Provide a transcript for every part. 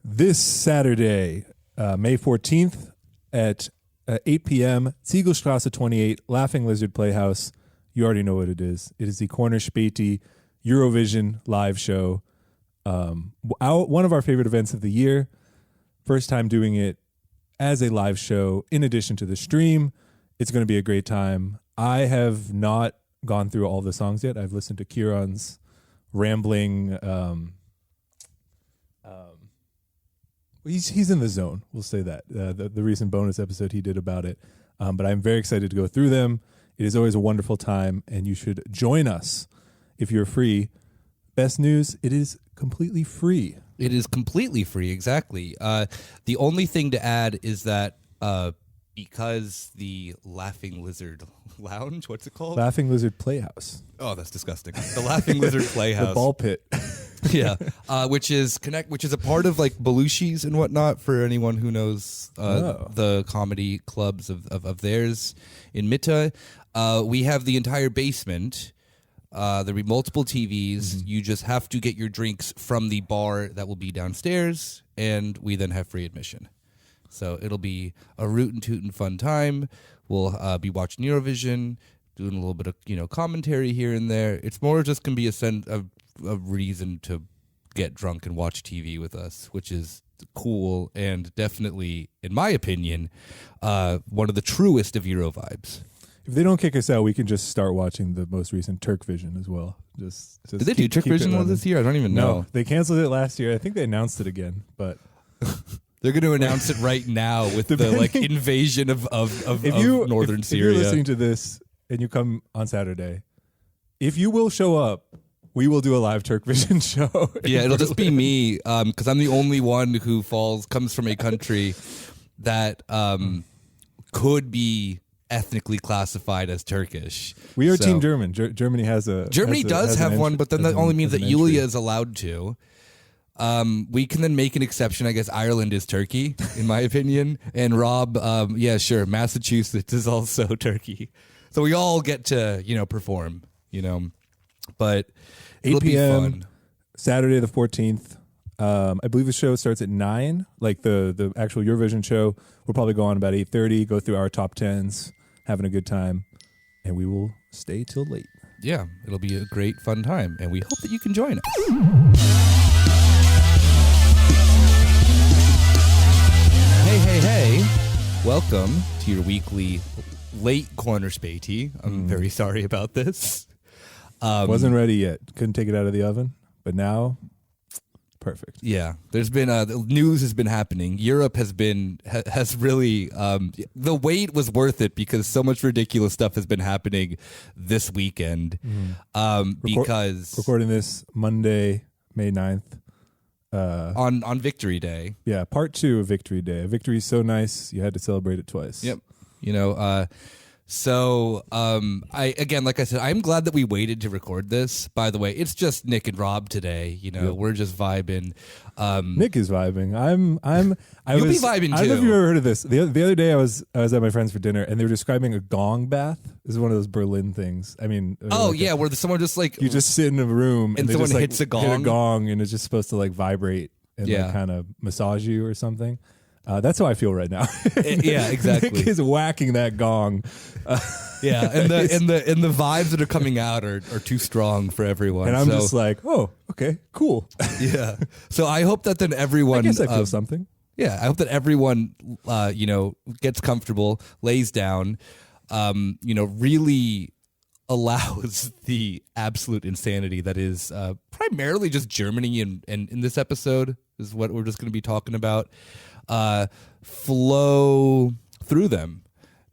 This Saturday, May 14th at 8 p.m., Zeigelstrasse 28, Laughing Lizard Playhouse. You already know what it is. It is the Corner Späti Eurovision live show. One of our favorite events of the year. First time doing it as a live show in addition to the stream. It's going to be a great time. I have not gone through all the songs yet. I've listened to Kieran's rambling. He's in the zone. We'll say that. The recent bonus episode he did about it. But I'm very excited to go through them. It is always a wonderful time, and you should join us if you're free. Best news, it is completely free. It is completely free, exactly. The only thing to add is that because the Laughing Lizard Lounge, what's it called? Laughing Lizard Playhouse. Oh, that's disgusting. The Laughing Lizard Playhouse. The ball pit. Yeah, which is a part of like Belushi's and whatnot for anyone who knows the comedy clubs of theirs in Mitte. We have the entire basement. There'll be multiple TVs. Mm-hmm. You just have to get your drinks from the bar that will be downstairs, and we then have free admission. So it'll be a rootin' tootin' fun time. We'll be watching Eurovision, doing a little bit of commentary here and there. It's more just gonna be a reason to get drunk and watch TV with us, which is cool and definitely, in my opinion, one of the truest of Euro vibes. If they don't kick us out, we can just start watching the most recent Turk Vision as well. Just did they do Turk Vision this year? I don't even know. No, they canceled it last year. I think they announced it again, but they're going to announce it right now with the invasion of northern Syria. If you're listening to this and you come on Saturday, if you will show up, we will do a live Turk Vision show. Yeah, it'll just be me because I'm the only one who comes from a country that could be ethnically classified as Turkish. We are Team German. Germany has does have one, but then that only means that Yulia is allowed to. We can then make an exception. I guess Ireland is Turkey, in my opinion. And Rob, yeah, sure, Massachusetts is also Turkey. So we all get to, perform, But 8 it'll be p.m. fun. Saturday the 14th. I believe the show starts at 9, like the actual Eurovision show. We'll probably go on about 8:30, go through our top 10s, having a good time, and we will stay till late. Yeah, it'll be a great fun time, and we hope that you can join us. Hey. Welcome to your weekly late Corner Späti. I'm very sorry about this. Wasn't ready yet. Couldn't take it out of the oven, but now... perfect. Yeah, there's been the news has been happening. Europe has really the wait was worth it because so much ridiculous stuff has been happening this weekend. Because recording this Monday, May 9th. On Victory Day. Yeah, part 2 of Victory Day. Victory is so nice, you had to celebrate it twice. Yep. So, like I said, I'm glad that we waited to record this. By the way, it's just Nick and Rob today. Yep. We're just vibing. Nick is vibing. You'll be vibing too. I don't know if you've ever heard of this. The other day, I was at my friend's for dinner, and they were describing a gong bath. This is one of those Berlin things. I mean, where someone just you just sit in a room and they someone just, hits a gong, hit a gong, and it's just supposed to vibrate and kind of massage you or something. That's how I feel right now. Yeah, exactly. Nick is whacking that gong. Yeah, and the vibes that are coming out are too strong for everyone. And I'm just like, oh, okay, cool. Yeah. So I hope that then everyone... I guess I feel something. Yeah, I hope that everyone, gets comfortable, lays down, really allows the absolute insanity that is primarily just Germany and in this episode is what we're just going to be talking about. Flow through them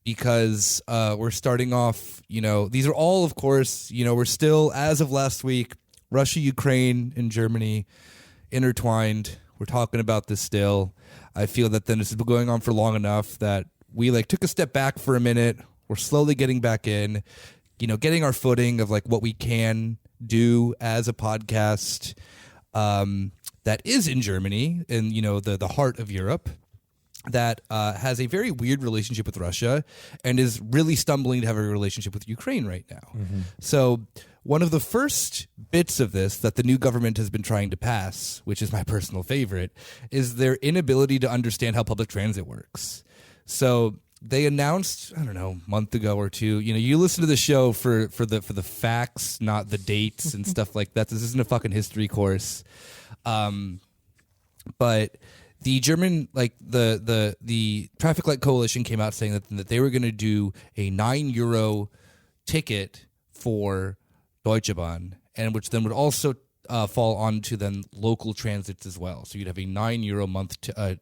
because we're starting off, these are all, of course, we're still, as of last week, Russia, Ukraine, and Germany intertwined. We're talking about this still. I feel that then this has been going on for long enough that we took a step back for a minute. We're slowly getting back in, getting our footing of what we can do as a podcast that is in Germany and, the heart of Europe. that has a very weird relationship with Russia and is really stumbling to have a relationship with Ukraine right now. So one of the first bits of this that the new government has been trying to pass, which is my personal favorite, is their inability to understand how public transit works. So they announced, I don't know, a month ago or two, you listen to the show for the facts, not the dates and stuff like that. This isn't a fucking history course. But the German, the Traffic Light Coalition came out saying that they were going to do a €9 ticket for Deutsche Bahn, and which then would also fall onto then local transits as well. So you'd have a €9 month, a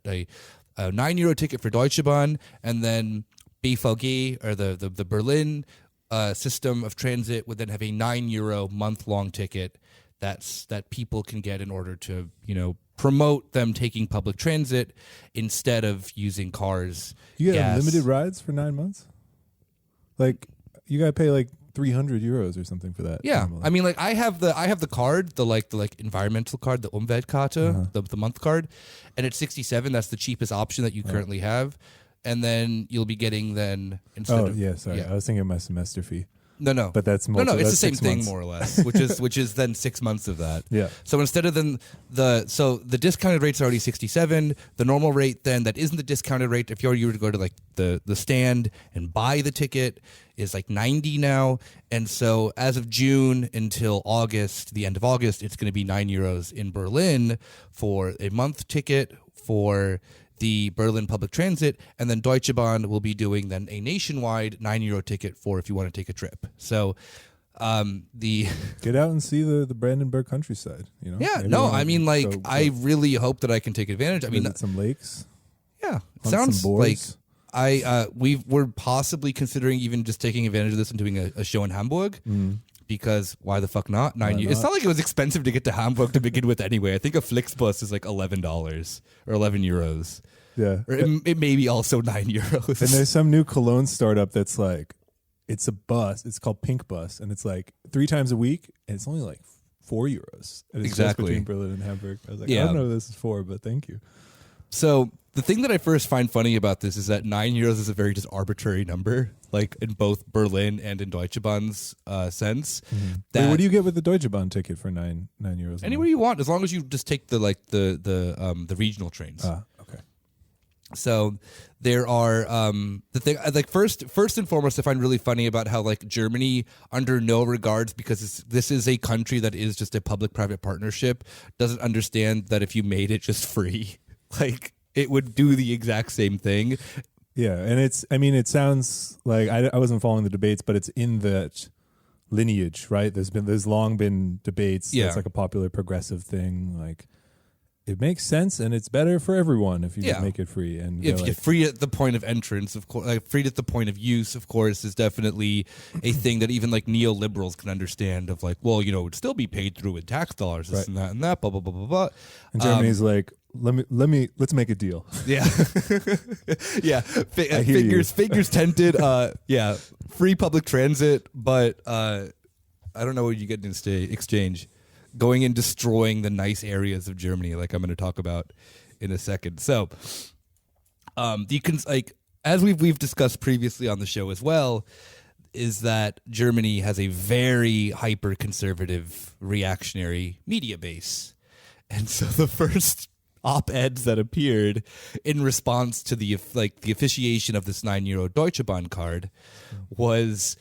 €9 ticket for Deutsche Bahn, and then BVG, or the Berlin system of transit, would then have a €9 month long ticket that people can get in order to promote them taking public transit instead of using cars. You get gas. unlimited rides for 9 months? Like, you got to pay like €300 or something for that. Yeah. normally. I mean, I have the card, the environmental card, the Umweltkarte, the month card, and it's 67. That's the cheapest option that you currently have. And then you'll be getting then instead of, sorry. I was thinking of my semester fee. No. But that's no. It's that's the same 6 thing months. more or less, which is then 6 months of that. Yeah. So instead of then the discounted rate's already 67. The normal rate then that isn't the discounted rate, if you were to go to like the stand and buy the ticket, is like 90 now. And so as of June until August, the end of August, it's going to be €9 in Berlin for a month ticket for the Berlin public transit, and then Deutsche Bahn will be doing then a nationwide €9 ticket for if you want to take a trip. So the Get out and see the Brandenburg countryside. yeah, Maybe no, wanna I mean, like, go I really hope that I can take advantage. I mean, visit some lakes. yeah, it hunt sounds some like boars. we're possibly considering even just taking advantage of this and doing a show in Hamburg. Because why the fuck not? It's not like it was expensive to get to Hamburg to begin with anyway. I think a Flixbus is like $11 or €11. Yeah. Or it may be also €9. And there's some new Cologne startup that's like, it's a bus. It's called Pink Bus, and it's like 3 times a week, and it's only like €4. And it's Exactly. just between Berlin and Hamburg. I was like, Yeah. I don't know what this is for, but thank you. So the thing that I first find funny about this is that €9 is a very just arbitrary number, like in both Berlin and in Deutsche Bahn's sense. Wait, what do you get with the Deutsche Bahn ticket for €9? Anywhere you want, as long as you just take the regional trains. Okay. So there are the thing like first and foremost, I find really funny about how like Germany, under no regards, because this is a country that is just a public-private partnership, doesn't understand that if you made it just free, like it would do the exact same thing. Yeah, and it sounds like I wasn't following the debates, but it's in that lineage, right? There's long been debates. Yeah. It's like a popular progressive thing. Like, it makes sense, and it's better for everyone if you just make it free. And if you're free at the point of entrance, of course, like free at the point of use, of course, is definitely a thing that even like neoliberals can understand. Of like, well, it would still be paid through with tax dollars, this Right. and that, blah blah blah blah blah. And Germany's like, let's make a deal. Yeah, yeah. I hear you. Figures tented. Yeah, free public transit, but I don't know what you get in exchange. Going and destroying the nice areas of Germany, like I'm going to talk about in a second. So, as we've discussed previously on the show as well, is that Germany has a very hyper conservative, reactionary media base, and so the first op-eds that appeared in response to the officiation of this €9 Deutsche Bahn card was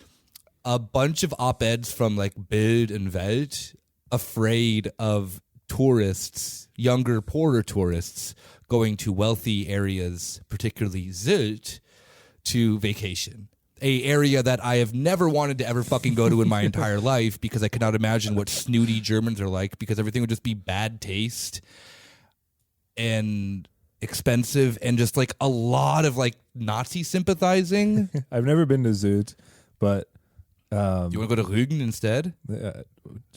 a bunch of op-eds from like Bild and Welt, afraid of tourists, younger, poorer tourists, going to wealthy areas, particularly Sylt, to vacation. A area that I have never wanted to ever fucking go to in my entire life, because I cannot imagine what snooty Germans are like, because everything would just be bad taste and expensive and just like a lot of like Nazi sympathizing. I've never been to Sylt, but You want to go to Rügen instead?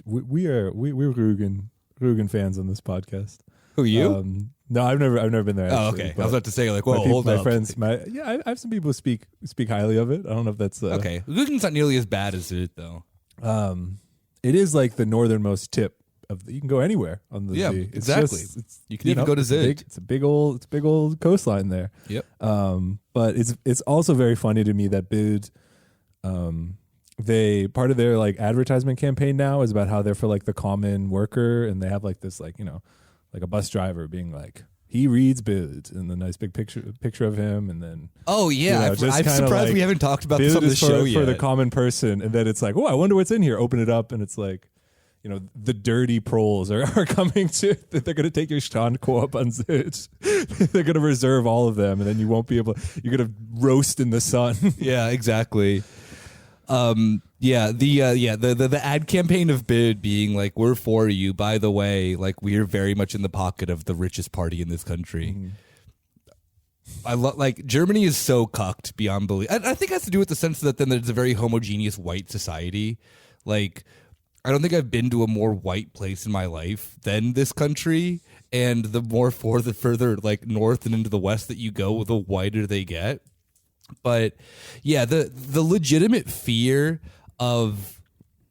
we're Rügen fans on this podcast. Who, you? No, I've never been there. Oh, Actually, okay. I but was about to say, like, my whoa, people, hold my up. friends, I have some people speak highly of it. I don't know if that's Okay. Rügen's not nearly as bad as it, though. It is like the northernmost tip you can go anywhere on the Yeah, Z. It's exactly. You can even go to Zurich. It's a big old coastline there. Yep. But it's also very funny to me that Bild, they part of their like advertisement campaign now is about how they're for like the common worker, and they have like this like like a bus driver being like, he reads Bild, and the nice big picture of him, and then I'm surprised like, we haven't talked about this Bild on the is show for yet. the common person, and then it's like, oh, I wonder what's in here. Open it up, and it's like, the dirty proles are coming to. They're going to take your Strandkorb on Sylt. They're going to reserve all of them, and then you won't be able. You're going to roast in the sun. Yeah, exactly. The ad campaign of Bid being like, we're for you, by the way, like we're very much in the pocket of the richest party in this country. Mm-hmm. I love, like, Germany is so cucked beyond belief. I think it has to do with the sense that then there's a very homogeneous white society. Like, I don't think I've been to a more white place in my life than this country, and the further like north and into the west that you go, the whiter they get. But yeah, the legitimate fear of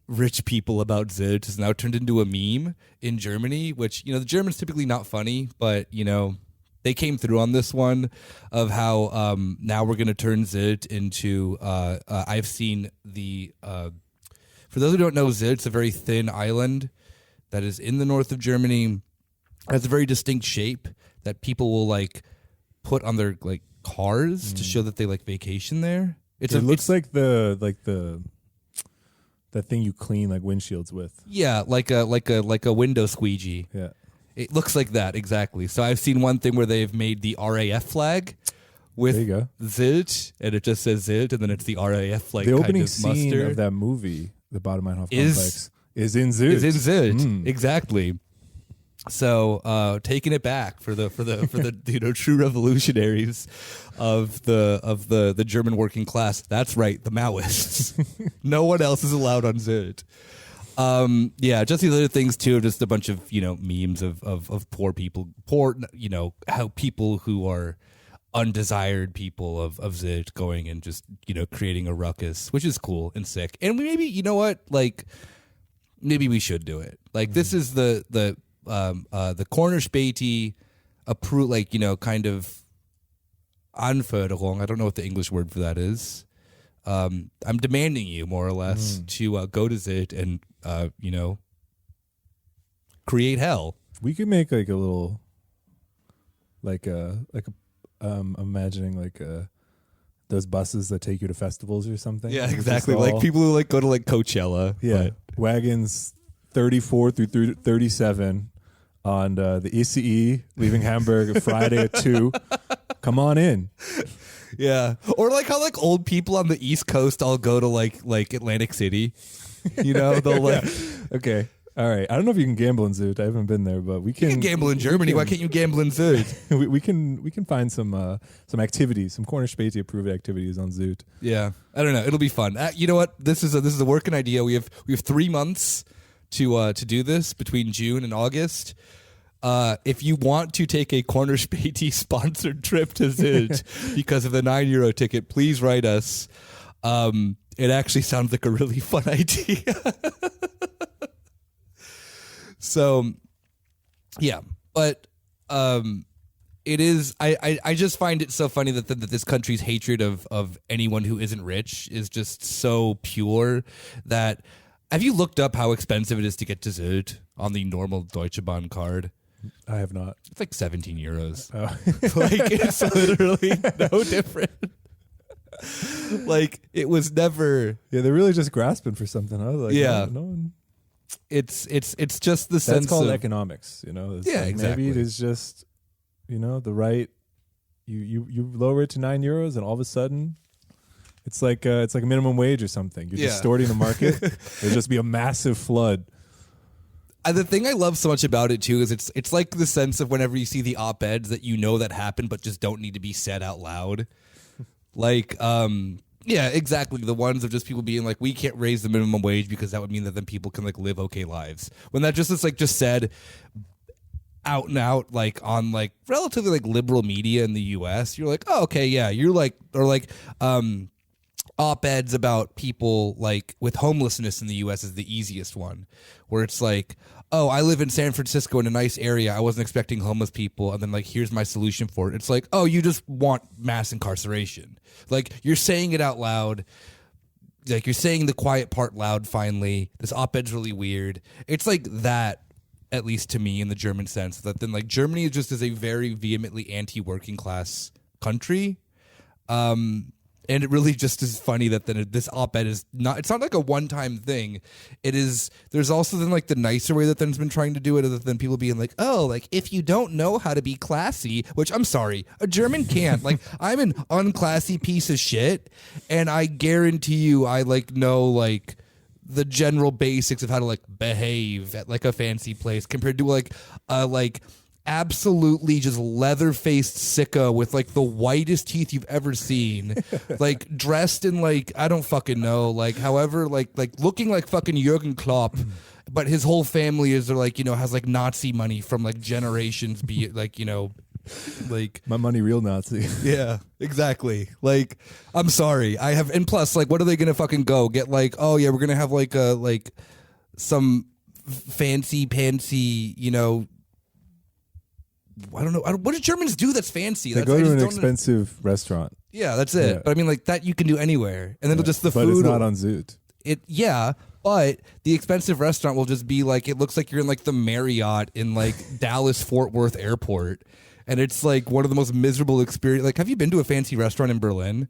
rich people about Sylt has now turned into a meme in Germany, which, the Germans typically not funny, but, they came through on this one of how now we're going to turn Sylt into, I've seen for those who don't know, Sylt's a very thin island that is in the north of Germany. It has a very distinct shape that people will like put on their like cars to show that they like vacation there. It looks like that thing you clean like windshields with. Yeah, like a window squeegee. Yeah. It looks like that, exactly. So I've seen one thing where they've made the RAF flag with Sylt, and it just says Sylt, and then it's the RAF like the opening kind of scene mustard. of that movie, the Baader-Meinhof complex, is in Sylt. Is in Sylt, exactly. So taking it back for the true revolutionaries of the German working class. That's right, the Maoists. No one else is allowed on Sylt. Just these other things too, just a bunch of memes of poor people, how people who are undesired people of Sylt going and just creating a ruckus, which is cool and sick. And maybe maybe we should do it. Like this is the corner Späti kind of Anforderung. I don't know what the English word for that is. I'm demanding you more or less to go to Sylt and create hell. We could make like a little imagining those buses that take you to festivals or something. Yeah, exactly. Like people who go to Coachella. Yeah, wagons 34 through 37 on the ECE leaving Hamburg Friday at 2. Come on in. Yeah, or how old people on the East Coast all go to like Atlantic City. They'll Okay. All right. I don't know if you can gamble in Sylt. I haven't been there, but we can. You can gamble in Germany. Why can't you gamble in Sylt? we can find some activities, some corner Späti approved activities on Sylt. Yeah, I don't know. It'll be fun. You know what? This is a working idea. We have 3 months to do this between June and August. If you want to take a corner Späti sponsored trip to Sylt because of the €9 ticket, please write us. It actually sounds like a really fun idea. So, yeah, but it is. I just find it so funny that this country's hatred of anyone who isn't rich is just so pure. That have you looked up how expensive it is to get to Sylt on the normal Deutsche Bahn card? I have not. It's like €17. Oh. It's literally no different. It was never. Yeah, they're really just grasping for something. I was like, yeah, no one. It's just the sense that's called of economics. It's exactly. Maybe it is just the right. You lower it to €9, and all of a sudden, it's like a minimum wage or something. You're distorting the market. There'll just be a massive flood. The thing I love so much about it too is it's like the sense of whenever you see the op-eds that that happened but just don't need to be said out loud. Yeah, exactly. The ones of just people being like, we can't raise the minimum wage because that would mean that then people can live okay lives. When that just is just said out and out on relatively liberal media in the US, you're like, oh, okay, yeah, you're op-eds about people like with homelessness in the US is the easiest one, where it's like, oh, I live in San Francisco in a nice area. I wasn't expecting homeless people. And then like, here's my solution for it. It's like, oh, you just want mass incarceration. Like you're saying it out loud. Like you're saying the quiet part loud finally. This op-ed's really weird. It's like that, at least to me, in the German sense, that then like Germany just is a very vehemently anti-working class country. And it really just is funny that then this op-ed is not, it's not like a one-time thing. It is, there's also then like the nicer way that then's been trying to do it, other than people being like, oh, like if you don't know how to be classy, which I'm sorry, a German can't. Like I'm an unclassy piece of shit, and I guarantee you I like know like the general basics of how to like behave at like a fancy place compared to like absolutely just leather-faced sicko with like the whitest teeth you've ever seen, like dressed in like I don't fucking know, like however like looking like fucking Jürgen Klopp, but his whole family is like, you know, has like Nazi money from like generations, be it like, you know, like my money real Nazi. Yeah, exactly. Like I'm sorry, I have, and plus like what are they gonna fucking go get like, oh yeah, we're gonna have like a like some fancy pantsy, you know, I don't know. What do Germans do that's fancy? They go to an expensive restaurant. Yeah, that's it. Yeah. But I mean, like that you can do anywhere, and then just the but food. But it's not on Zoot. Yeah, but the expensive restaurant will just be like, it looks like you're in like the Marriott in like Dallas Fort Worth Airport, and it's like one of the most miserable experience. Like, have you been to a fancy restaurant in Berlin?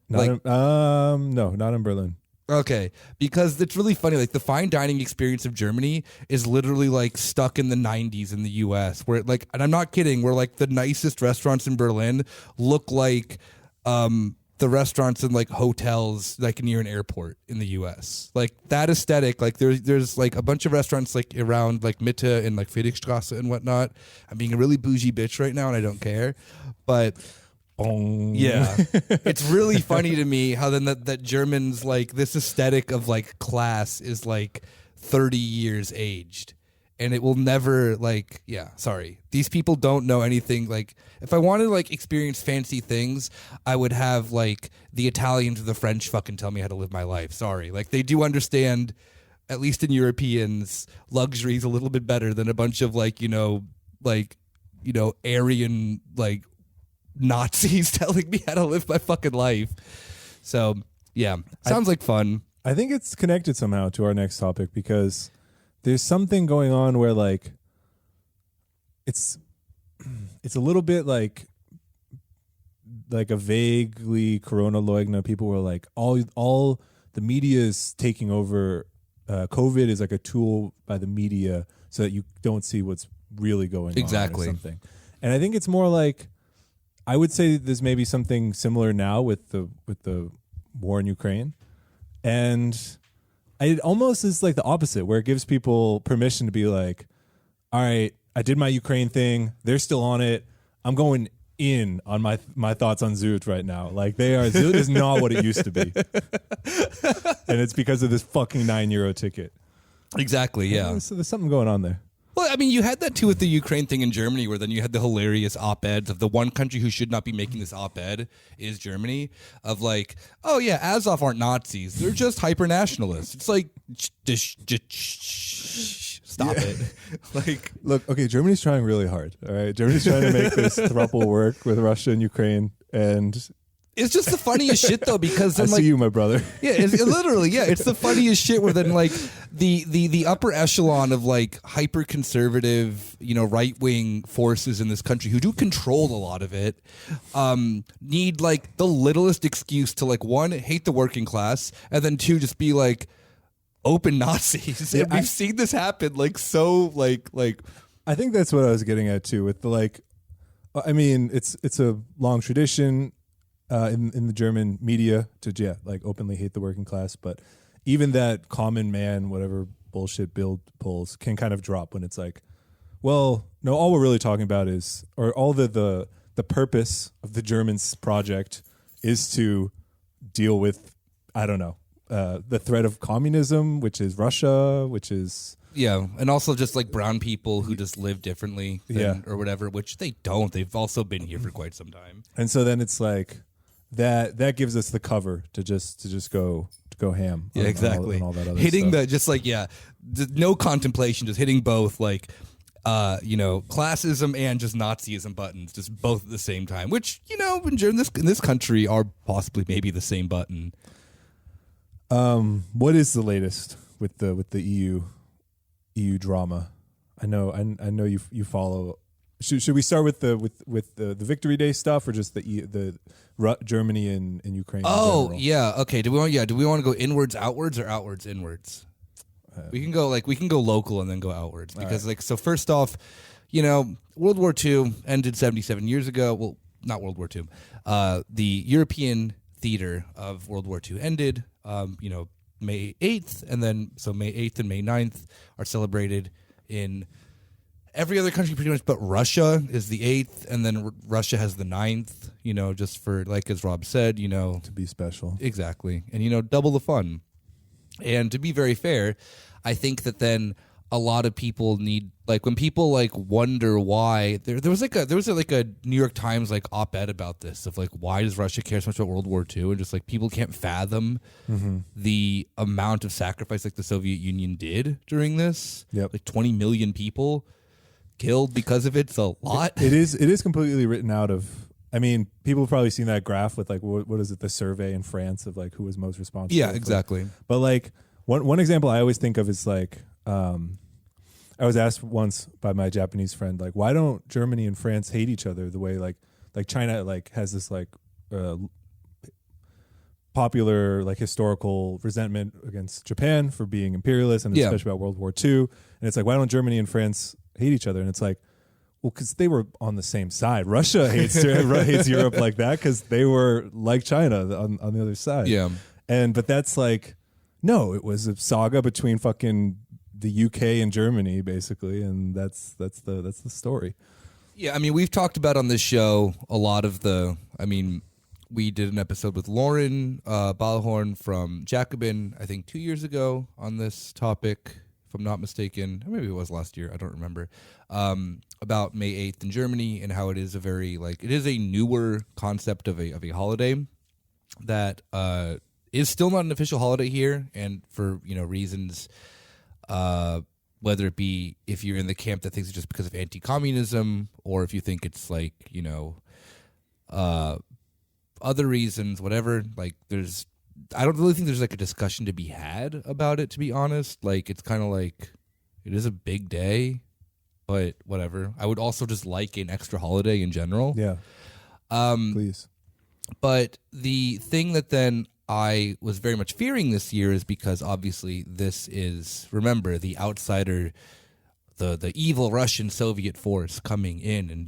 No, not in Berlin. Okay, because it's really funny. Like the fine dining experience of Germany is literally like stuck in the 90s in the US, where like, and I'm not kidding, where like the nicest restaurants in Berlin look like the restaurants in like hotels like near an airport in the US. Like that aesthetic, like there's like a bunch of restaurants like around like Mitte and like Friedrichstrasse and whatnot. I'm being a really bougie bitch right now and I don't care, but yeah, it's really funny to me how then that Germans like this aesthetic of like class is like 30 years aged, and it will never like, yeah, sorry, these people don't know anything. Like if I wanted to like experience fancy things, I would have like the Italians or the French fucking tell me how to live my life. Sorry, like they do understand, at least in Europeans, luxury is a little bit better than a bunch of like, you know, Aryan like Nazis telling me how to live my fucking life. So yeah, sounds like fun. I think it's connected somehow to our next topic, because there's something going on where like it's a little bit like a vaguely Corona Leugner. People were like, all the media is taking over. COVID is like a tool by the media so that you don't see what's really going on. Exactly. Or something. And I think it's more like, I would say there's maybe something similar now with the war in Ukraine, and it almost is like the opposite, where it gives people permission to be like, all right, I did my Ukraine thing, they're still on it, I'm going in on my thoughts on Zoot right now. Like Zoot is not what it used to be, and it's because of this fucking €9 ticket. Exactly. Yeah. So there's something going on there. Well, I mean, you had that too with the Ukraine thing in Germany, where then you had the hilarious op-eds of the one country who should not be making this op-ed is Germany, of like, oh yeah, Azov aren't Nazis, they're just hyper-nationalists. It's like, stop it. Like, look, okay, Germany's trying really hard, all right? Germany's trying to make this throuple work with Russia and Ukraine, and it's just the funniest shit though, because then, I see you, my brother. Yeah, it's literally, yeah, it's the funniest shit where then like the upper echelon of like hyper conservative, you know, right wing forces in this country who do control a lot of it, need like the littlest excuse to like, one, hate the working class, and then two, just be like open Nazis. Yeah, and we've seen this happen like so like I think that's what I was getting at too with the like, I mean, it's a long tradition in the German media to like openly hate the working class, but even that common man, whatever bullshit Bild pulls, can kind of drop when it's like, well, no, all we're really talking about is, or all the purpose of the Germans project is to deal with, I don't know, the threat of communism, which is Russia, which is, yeah, and also just like brown people who just live differently or whatever, which they don't. They've also been here for quite some time. And so then it's like, that gives us the cover to just go ham. Yeah, exactly. On all that other hitting stuff. the just like no contemplation, just hitting both like classism and just Nazism buttons, just both at the same time. Which in this country are possibly maybe the same button. What is the latest with the EU drama? I know you follow. Should we start with the Victory Day stuff, or just the Germany and Ukraine? Oh yeah, okay. Do we want to go inwards, outwards, or outwards, inwards? We can go local and then go outwards because so first off, World War II ended 77 years ago. Well, not World War II. The European theater of World War II ended. May 8th, and then so May 8th and May 9th are celebrated in every other country pretty much, but Russia is the 8th, and then Russia has the 9th, just for, like as Rob said, to be special. Exactly. And, double the fun. And to be very fair, I think that then a lot of people need, when people wonder why there was a New York Times op-ed about this of why does Russia care so much about World War II, and just people can't fathom the amount of sacrifice the Soviet Union did during this. Yep. 20 million people killed because of it. It's a lot. It is completely written out of. I mean, people have probably seen that graph with what is it, the survey in France of who was most responsible. Yeah, exactly. But one example I always think of is I was asked once by my Japanese friend, why don't Germany and France hate each other the way China has this popular historical resentment against Japan for being imperialist, and especially about World War II. And it's why don't Germany and France hate each other? And it's well, because they were on the same side. Russia hates Europe like that because they were like China on the other side. Yeah. But that's no, it was a saga between fucking the UK and Germany, basically, and that's the story. Yeah, I mean, we've talked about on this show a lot of we did an episode with Lauren Ballhorn from Jacobin, I think 2 years ago on this topic, if I'm not mistaken. Or maybe it was last year, I don't remember, about May 8th in Germany and how it is a very, it is a newer concept of a holiday that is still not an official holiday here, and for, reasons... whether it be if you're in the camp that thinks it's just because of anti-communism, or if you think it's other reasons, whatever. I don't really think there's a discussion to be had about it, to be honest. It's kind of it is a big day, but whatever. I would also just like an extra holiday in general. Yeah. Please. But the thing that then I was very much fearing this year is because obviously this is, remember, the outsider, the evil Russian Soviet force coming in and,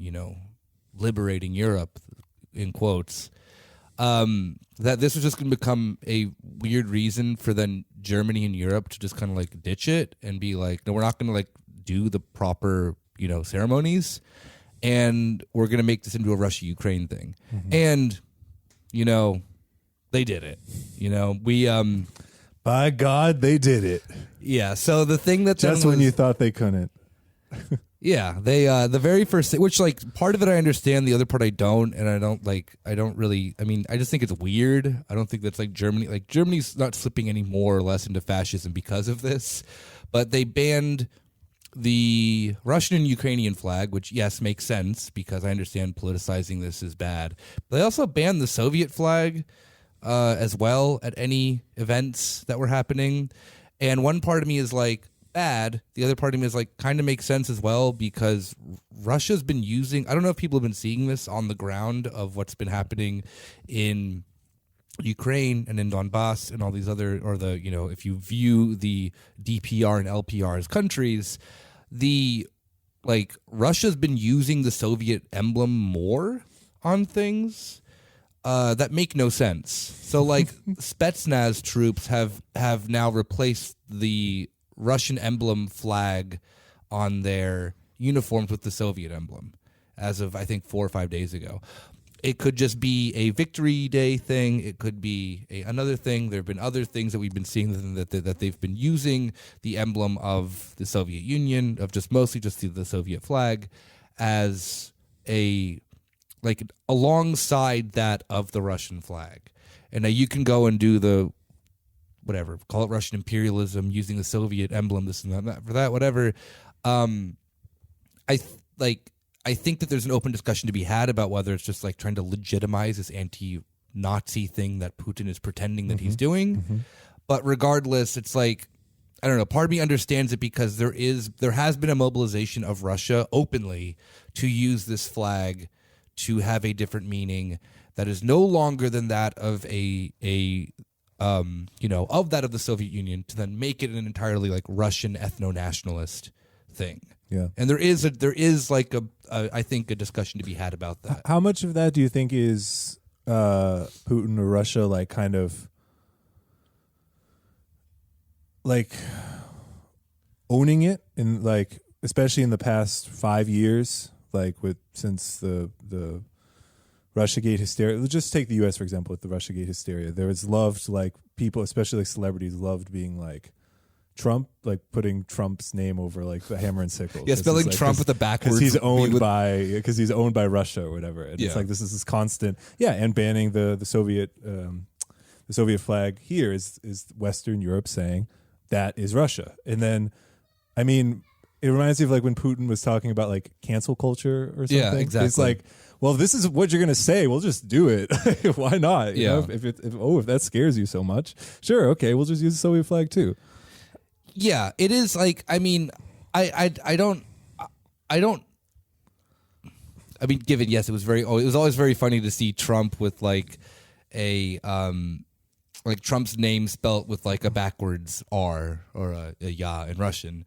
liberating Europe, in quotes, that this was just going to become a weird reason for then Germany and Europe to just kind of ditch it and be no, we're not going to do the proper, ceremonies, and we're going to make this into a Russia-Ukraine thing. Mm-hmm. And, they did it. We by God, they did it. Yeah. So the thing that just when you thought they couldn't. Yeah, they the very first thing, which part of it I understand, the other part I don't, and I don't really. I mean, I just think it's weird. I don't think that's Germany. Germany's not slipping any more or less into fascism because of this, but they banned the Russian and Ukrainian flag, which yes makes sense because I understand politicizing this is bad. But they also banned the Soviet flag as well at any events that were happening, and one part of me is bad. The other part of me is kind of makes sense as well because Russia's been using. I don't know if people have been seeing this on the ground of what's been happening in Ukraine and in Donbass and all these other, or if you view the DPR and LPR as countries, Russia's been using the Soviet emblem more on things that make no sense. So Spetsnaz troops have now replaced the Russian emblem flag on their uniforms with the Soviet emblem as of, I think, 4 or 5 days ago. It could just be a Victory Day thing. It could be another thing. There have been other things that we've been seeing that they've been using the emblem of the Soviet Union, of just mostly just the Soviet flag, as a like alongside that of the Russian flag. And now you can go and do the whatever, call it Russian imperialism using the Soviet emblem, this and that for that, whatever. I think that there's an open discussion to be had about whether it's just like trying to legitimize this anti-Nazi thing that Putin is pretending that he's doing. But regardless, it's like, I don't know, part of me understands it because there has been a mobilization of Russia openly to use this flag to have a different meaning that is no longer than that of of that of the Soviet Union, to then make it an entirely like Russian ethno-nationalist thing. Yeah. And there is like I think a discussion to be had about that. How much of that do you think is Putin or Russia like kind of like owning it, in like especially in the past 5 years, like since the Russiagate hysteria? Let's just take the U.S. for example. With the Russiagate hysteria, there was loved, like people, especially like celebrities, loved being like Trump, like putting Trump's name over like the hammer and sickle. Yeah, spelling like, Trump with a backwards. Because he's owned by Russia or whatever. And it's like this is this constant, and banning the Soviet flag here is Western Europe saying that is Russia. And then, I mean, it reminds me of like when Putin was talking about like cancel culture or something. Yeah, exactly. It's like, well, this is what you're gonna say. We'll just do it. Why not? You know, if that scares you so much, sure, okay, we'll just use the Soviet flag too. Yeah, it is like, I mean, I don't. I mean, given yes, it was always very funny to see Trump with like a like Trump's name spelt with like a backwards R or a ya in Russian,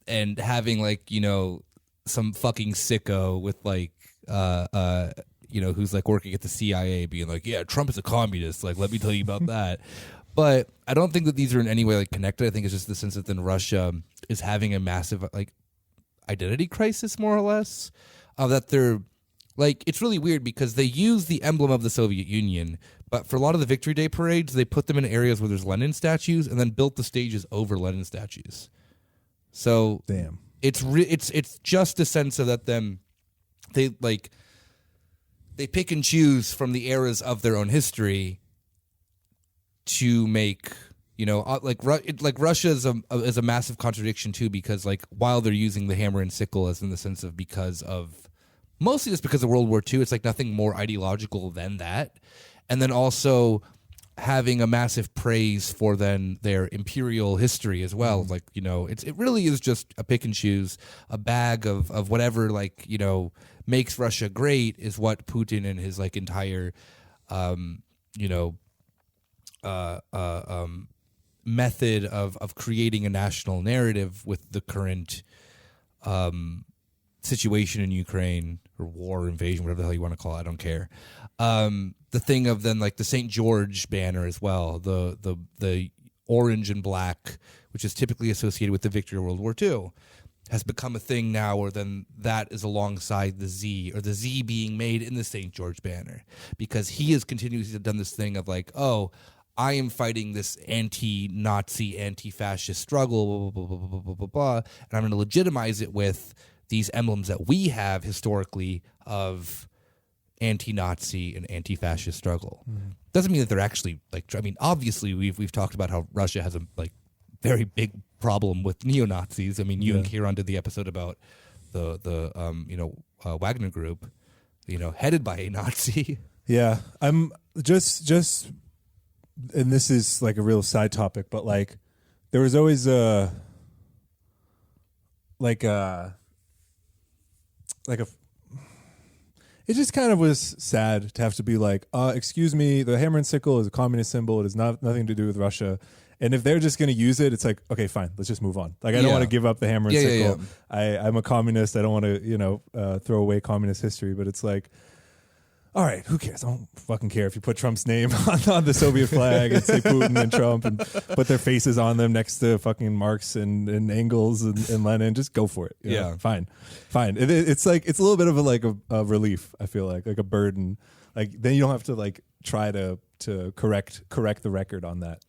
and having like, you know, some fucking sicko with like who's like working at the CIA being like, yeah, Trump is a communist, like let me tell you about that. But I don't think that these are in any way like connected. I think it's just the sense that then Russia is having a massive like identity crisis, more or less, that they're like, it's really weird because they use the emblem of the Soviet Union, but for a lot of the Victory Day parades, they put them in areas where there's Lenin statues and then built the stages over Lenin statues. So damn, it's just a sense of that them they pick and choose from the eras of their own history to make, you know, like Russia is a massive contradiction too, because like while they're using the hammer and sickle as in the sense of because of mostly just because of World War II, it's like nothing more ideological than that, and then also having a massive praise for then their imperial history as well. Like, you know, it really is just a pick and choose, a bag of whatever, like, you know, makes Russia great is what Putin and his like entire method of creating a national narrative with the current situation in Ukraine, or war, invasion, whatever the hell you want to call it, I don't care. The thing of then like the St. George banner as well, the orange and black, which is typically associated with the victory of World War II, has become a thing now, where then that is alongside the Z, or the Z being made in the St. George banner, because he has continuously done this thing of like, oh, I am fighting this anti-Nazi, anti-fascist struggle, blah, blah, blah, blah, blah, blah, blah, blah, and I'm going to legitimize it with these emblems that we have historically of anti-Nazi and anti-fascist struggle. Doesn't mean that they're actually like, I mean, obviously we've talked about how Russia has a like very big problem with neo-Nazis. I mean, you and Kieran did the episode about the Wagner Group, you know, headed by a Nazi. Yeah, I'm just, and this is like a real side topic, but like there was always it just kind of was sad to have to be like, excuse me, the hammer and sickle is a communist symbol. It has nothing to do with Russia. And if they're just going to use it, it's like, okay, fine, let's just move on. Like, I don't want to give up the hammer and sickle. I'm a communist. I don't want to, throw away communist history. But it's like, all right, who cares? I don't fucking care if you put Trump's name on the Soviet flag and say Putin and Trump and put their faces on them next to fucking Marx and Engels and Lenin. Just go for it. You know? Fine. It's like, it's a little bit of a relief, I feel like a burden. Like, then you don't have to like try to correct the record on that.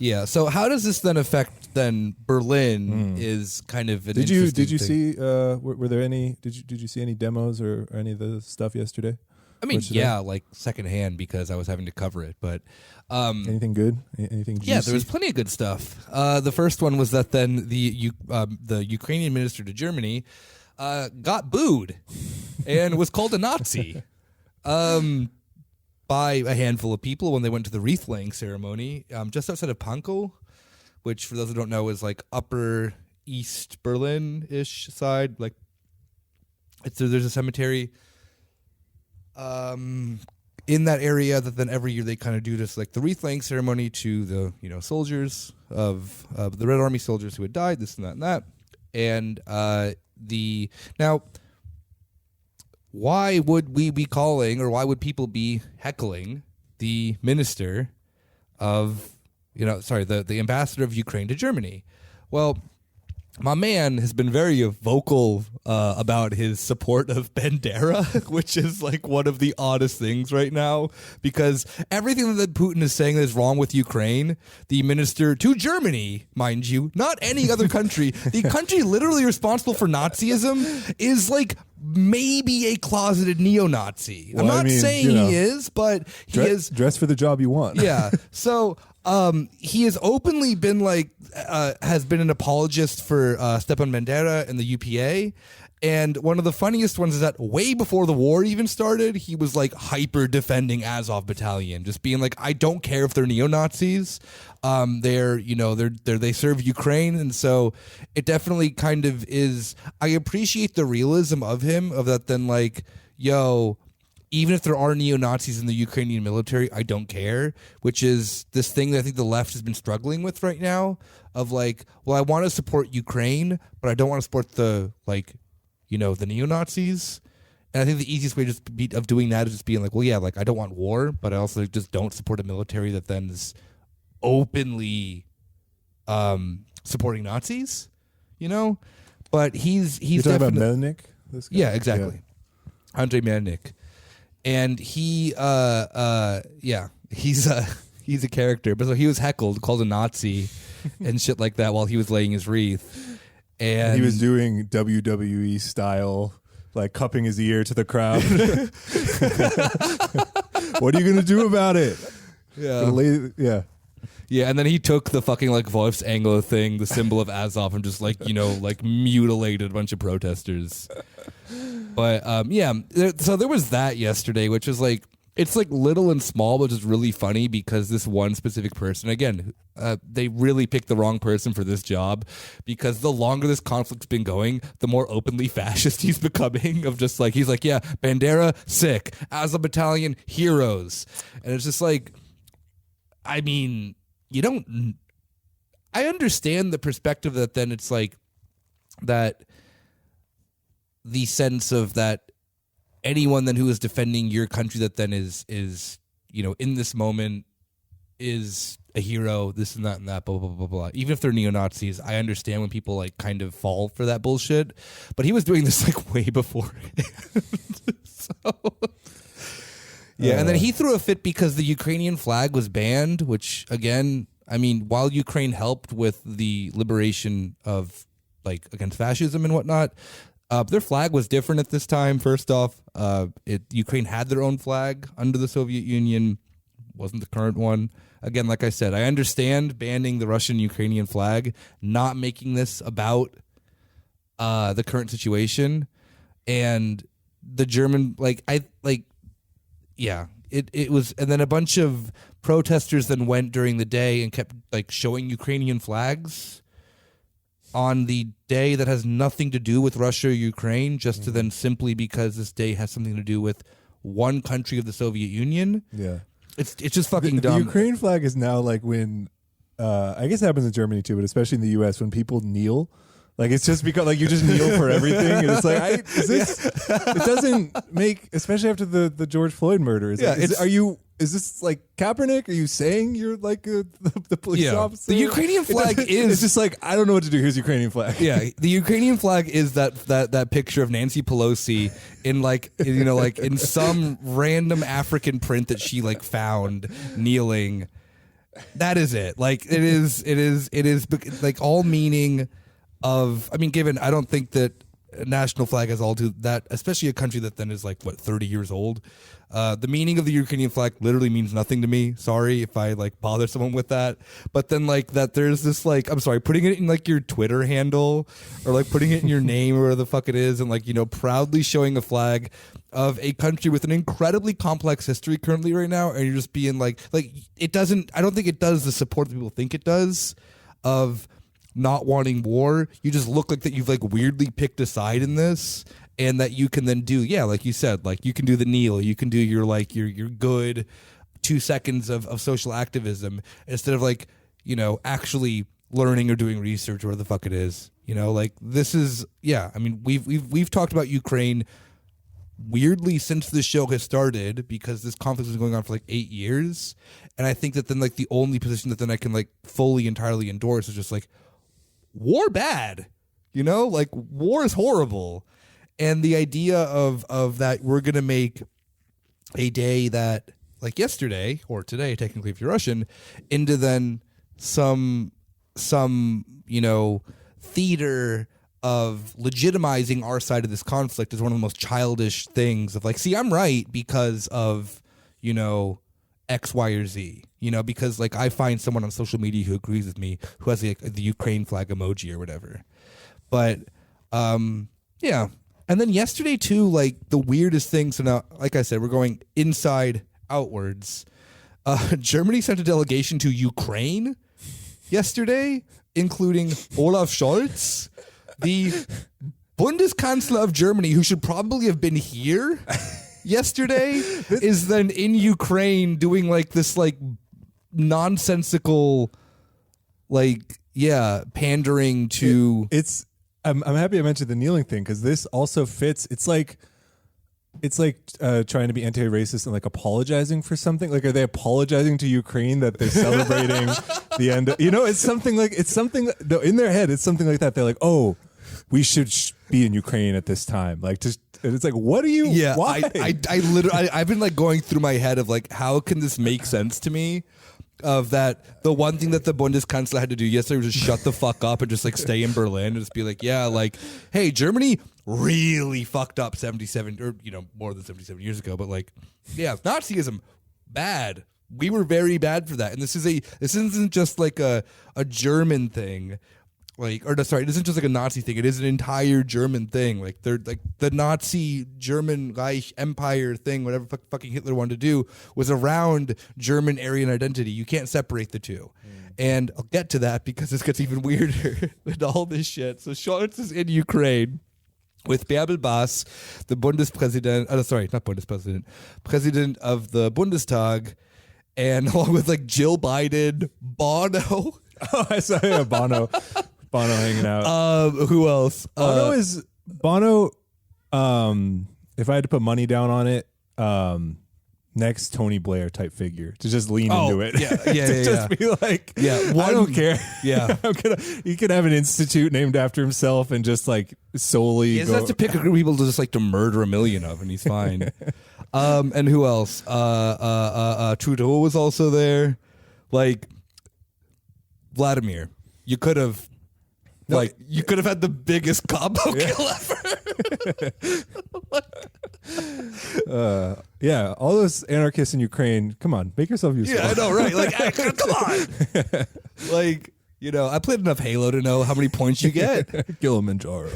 Yeah. So how does this then affect then Berlin? Is kind of an interesting Did you thing. see? Were there any? Did you see any demos or any of the stuff yesterday? I mean, like secondhand because I was having to cover it. But anything good? Anything juicy? yeah, there was plenty of good stuff. The first one was that then the Ukrainian minister to Germany got booed and was called a Nazi by a handful of people when they went to the wreath laying ceremony just outside of Pankow, which for those who don't know is like upper East Berlin-ish side. Like there's a cemetery in that area that then every year they kind of do this like the wreath laying ceremony to the soldiers of the Red Army soldiers who had died, this and that and now why would we be calling or why would people be heckling the minister of the ambassador of Ukraine to Germany? Well, my man has been very vocal about his support of Bandera, which is like one of the oddest things right now, because everything that Putin is saying that is wrong with Ukraine, the minister to Germany, mind you, not any other country, the country literally responsible for Nazism is like maybe a closeted neo-Nazi. Well, I'm not saying he is, but he is. Dress for the job you want. Yeah. So he has openly been has been an apologist for Stepan Bandera and the UPA. And one of the funniest ones is that way before the war even started, he was like hyper defending Azov Battalion, just being like, I don't care if they're neo-Nazis. They serve Ukraine. And so it definitely kind of is, I appreciate the realism of him, of that then like, even if there are neo-Nazis in the Ukrainian military, I don't care, which is this thing that I think the left has been struggling with right now of like, well, I want to support Ukraine, but I don't want to support the neo-Nazis. And I think the easiest way of doing that is just being like, well, yeah, like I don't want war, but I also just don't support a military that then is openly supporting Nazis, But he's You're talking about Melnik? This guy? Yeah, exactly. Yeah. Andrei Melnik. And he's a character, but so he was heckled, called a Nazi, and shit like that while he was laying his wreath, and he was doing WWE style, like cupping his ear to the crowd. What are you gonna do about it? Yeah, and then he took the fucking like Wolfsangel thing, the symbol of Azov, and just like mutilated a bunch of protesters. But so there was that yesterday, which was like, it's like little and small, but just really funny because this one specific person, again, they really picked the wrong person for this job, because the longer this conflict's been going, the more openly fascist he's becoming, of just like, he's like, yeah, Bandera, sick, Azov Battalion, heroes. And it's just like, I mean, I understand the perspective that then it's like that the sense of that anyone then who is defending your country that then is in this moment is a hero, this and that, blah, blah, blah, blah. Even if they're neo-Nazis, I understand when people like kind of fall for that bullshit. But he was doing this like way before. Yeah, and then he threw a fit because the Ukrainian flag was banned, which again, I mean, while Ukraine helped with the liberation of like against fascism and whatnot, their flag was different at this time. First off, Ukraine had their own flag under the Soviet Union, wasn't the current one. Again, like I said, I understand banning the Russian-Ukrainian flag, not making this about the current situation, and the German it was, and then a bunch of protesters then went during the day and kept like showing Ukrainian flags on the day that has nothing to do with Russia or Ukraine, just to then simply because this day has something to do with one country of the Soviet Union. Yeah. It's just fucking dumb. The Ukraine flag is now like when, I guess it happens in Germany too, but especially in the US, when people kneel. Like it's just because like you just kneel for everything, and it's like it doesn't make, especially after the George Floyd murder. Is this like Kaepernick? Are you saying you're like the police officer? The Ukrainian flag it's just like, I don't know what to do. Here's Ukrainian flag. Yeah, the Ukrainian flag is that picture of Nancy Pelosi in like in some random African print that she like found kneeling. That is it. Like it is like all meaning of, I mean, given I don't think that a national flag has all to that, especially a country that then is like, what, 30 years old. The meaning of the Ukrainian flag literally means nothing to me. Sorry if I like bother someone with that. But then like that there's this like, I'm sorry, putting it in like your Twitter handle or like putting it in your name or whatever the fuck it is, and like, you know, proudly showing a flag of a country with an incredibly complex history currently right now, and you're just being like it doesn't, I don't think it does the support that people think it does of not wanting war. You just look like that you've like weirdly picked a side in this, and that you can then do, yeah, like you said, like you can do the kneel, you can do your like your good 2 seconds of social activism instead of like, you know, actually learning or doing research or whatever the fuck it is. You know, like this is, yeah, I mean, we've talked about Ukraine weirdly since this show has started, because this conflict has been going on for like 8 years, and I think that then like the only position that then I can like fully entirely endorse is just like, war bad, you know, like war is horrible. And the idea of that we're going to make a day that, like yesterday, or today, technically if you're Russian, into then some you know, theater of legitimizing our side of this conflict is one of the most childish things of like, see, I'm right because of, you know, X, Y, or Z, you know, because like I find someone on social media who agrees with me, who has the Ukraine flag emoji or whatever. But, yeah. And then yesterday too, like the weirdest thing. So now, like I said, we're going inside outwards. Germany sent a delegation to Ukraine yesterday, including Olaf Scholz, the Bundeskanzler of Germany, who should probably have been here yesterday, is then in Ukraine doing like this like nonsensical, like, yeah, pandering to. I'm happy I mentioned the kneeling thing, because this also fits. It's like trying to be anti-racist and like apologizing for something. Like, are they apologizing to Ukraine that they're celebrating the end of, you know, it's something in their head, it's something like that. They're like, oh, we should be in Ukraine at this time. Like, just, and it's like, what are you? Yeah, why? I literally, I've been like going through my head of like, how can this make sense to me? Of that, the one thing that the Bundeskanzler had to do yesterday was just shut the fuck up and just like stay in Berlin and just be like, yeah, like, hey, Germany really fucked up 77 or, you know, more than 77 years ago, but like, yeah, Nazism, bad. We were very bad for that. And this isn't just like a German thing. Like, or no, sorry, it isn't just like a Nazi thing. It is an entire German thing. Like, they're like the Nazi German Reich Empire thing, whatever fucking Hitler wanted to do, was around German Aryan identity. You can't separate the two. And I'll get to that because this gets even weirder with all this shit. So Scholz is in Ukraine with Bärbel Baas, the Bundespräsident, President of the Bundestag, and along with like Jill Biden, Bono. Oh, I saw Bono hanging out. Who else? Bono. If I had to put money down on it, next Tony Blair type figure to just lean into it. Yeah, to just be like, I don't care. Yeah, he could have an institute named after himself and just like solely. He has to pick a group of people to just like to murder a million of, and he's fine. And who else? Trudeau was also there. Like, Vladimir, you could have. Like, you could have had the biggest combo kill ever. Yeah, all those anarchists in Ukraine, come on, make yourself useful. Yeah, I know, right? Like, come on. Like, you know, I played enough Halo to know how many points you get. Kilimanjaro.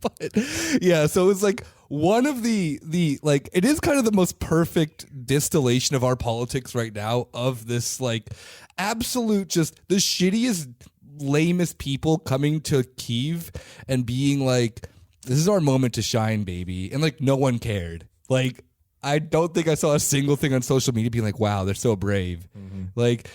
But, yeah, so it's like one of the like, it is kind of the most perfect distillation of our politics right now, of this like absolute just the shittiest, lamest people coming to Kyiv and being like, this is our moment to shine, baby. And like, no one cared. Like, I don't think I saw a single thing on social media being like, wow, they're so brave. Mm-hmm. Like,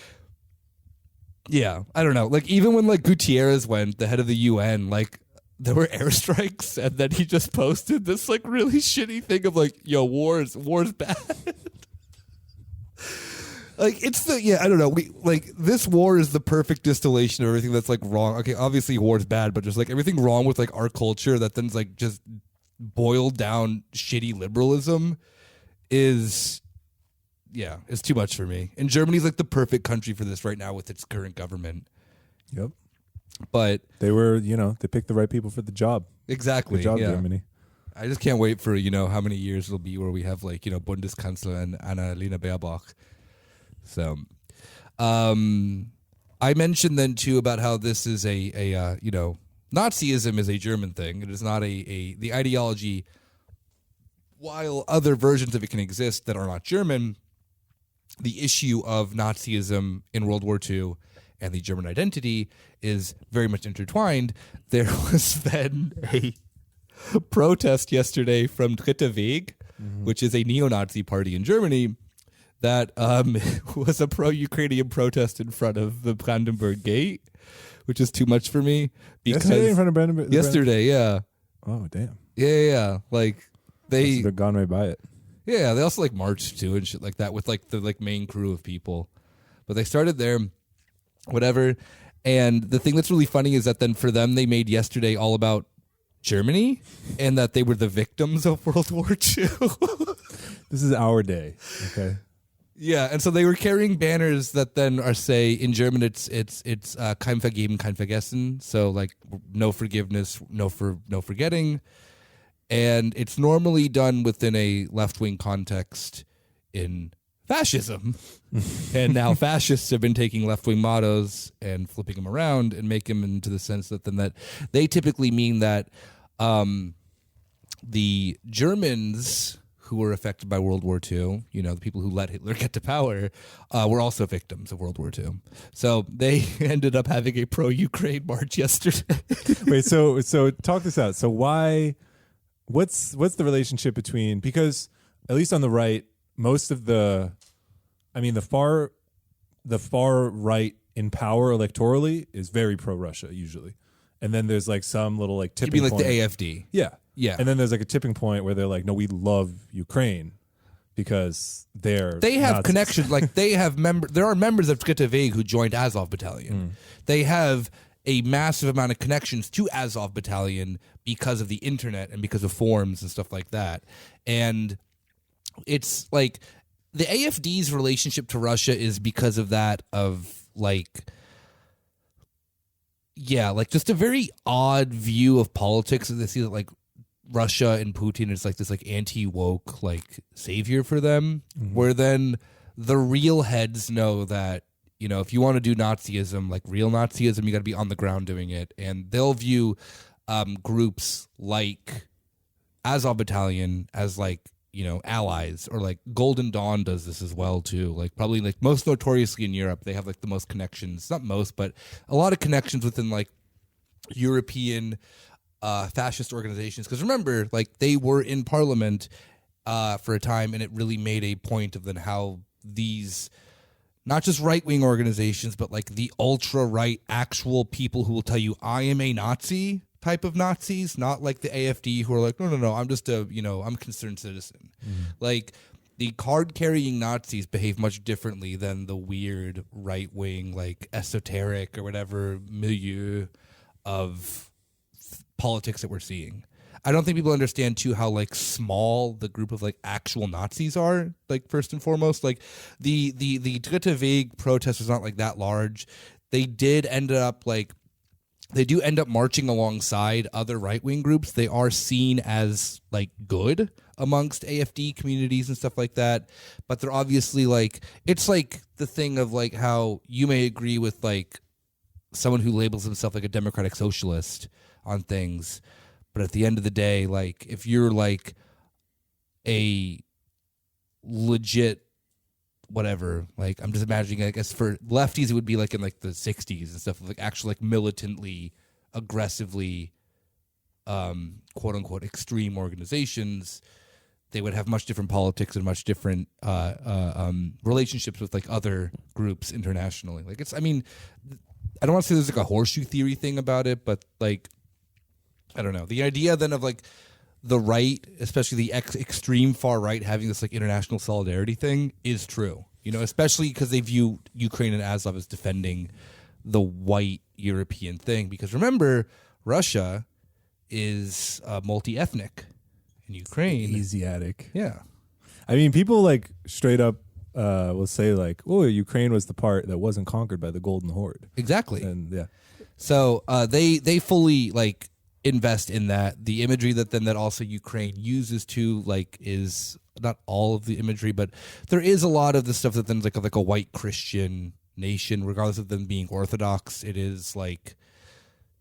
yeah, I don't know. Like, even when like Gutierrez went, the head of the UN, like, there were airstrikes, and then he just posted this like really shitty thing of like, yo, war's bad. Like, it's I don't know. We like, this war is the perfect distillation of everything that's like wrong. Okay, obviously war's bad, but just like everything wrong with like our culture that then's like just boiled down shitty liberalism is yeah, it's too much for me. And Germany's like the perfect country for this right now with its current government. Yep. But they were, they picked the right people for the job. Exactly. Good job, yeah. Germany. I just can't wait for, how many years it'll be where we have like, Bundeskanzler and Annalena Baerbock. So, I mentioned then too about how this is Nazism is a German thing. It is not the ideology, while other versions of it can exist that are not German. The issue of Nazism in World War II and the German identity is very much intertwined. There was then a protest yesterday from Dritte Weg, which is a neo-Nazi party in Germany, that was a pro-Ukrainian protest in front of the Brandenburg Gate, which is too much for me. Yesterday in front of Brandenburg? Yesterday, yeah. Oh, damn. Yeah. Like, they've gone right by it. Yeah, they also like marched too and shit like that with like the like main crew of people. But they started there, whatever. And the thing that's really funny is that then for them, they made yesterday all about Germany and that they were the victims of World War II. This is our day, okay? Yeah, and so they were carrying banners that then are say in German it's kein Vergeben, kein Vergessen. So like no forgiveness, no forgetting. And it's normally done within a left-wing context in fascism. And now fascists have been taking left-wing mottos and flipping them around and make them into the sense that then that they typically mean that the Germans who were affected by World War II, the people who let Hitler get to power, were also victims of World War II. So they ended up having a pro-Ukraine march yesterday. Wait, so talk this out. So why... What's the relationship between, because at least on the right, most of the far right in power electorally is very pro Russia usually, and then there's like some little like tipping point. Like the AfD, yeah, and then there's like a tipping point where they're like, no, we love Ukraine because they have Nazis. Connections, like they have there are members of Dritte Weg who joined Azov Battalion. They have a massive amount of connections to Azov Battalion because of the internet and because of forums and stuff like that. And it's like the AfD's relationship to Russia is because of that, of like, yeah, like just a very odd view of politics. They see that like Russia and Putin is like this like anti-woke like savior for them, where then the real heads know that, if you want to do Nazism, like real Nazism, you got to be on the ground doing it. And they'll view groups like Azov Battalion as like, allies, or like Golden Dawn does this as well too. Like probably like most notoriously in Europe, they have like the most connections, not most, but a lot of connections within like European fascist organizations. Because remember, like they were in parliament for a time, and it really made a point of then how these, not just right-wing organizations, but like the ultra-right actual people who will tell you, I am a Nazi type of Nazis, not like the AfD who are like, no, I'm just I'm a concerned citizen. Like the card-carrying Nazis behave much differently than the weird right-wing, like esoteric or whatever milieu of politics that we're seeing. I don't think people understand too how like small the group of like actual Nazis are. Like first and foremost, like the Dritte Weg protest was not like that large. They do end up marching alongside other right wing groups. They are seen as like good amongst AfD communities and stuff like that. But they're obviously like, it's like the thing of like how you may agree with like someone who labels himself like a democratic socialist on things. But at the end of the day, like if you're like a legit whatever, like I'm just imagining, I guess for lefties it would be like in like the 60s and stuff, like actually like militantly, aggressively, quote unquote extreme organizations. They would have much different politics and much different relationships with like other groups internationally. Like I don't want to say there's like a horseshoe theory thing about it, but like, I don't know. The idea then of like the right, especially the extreme far right, having this like international solidarity thing is true. Especially because they view Ukraine and Azov as defending the white European thing. Because remember, Russia is multi-ethnic, and Ukraine Asiatic. Yeah. I mean, people like straight up will say like, "Oh, Ukraine was the part that wasn't conquered by the Golden Horde." Exactly. And yeah, so they fully like invest in that. The imagery that also Ukraine uses to like is not all of the imagery, but there is a lot of the stuff that then like a white Christian nation, regardless of them being Orthodox. It is like,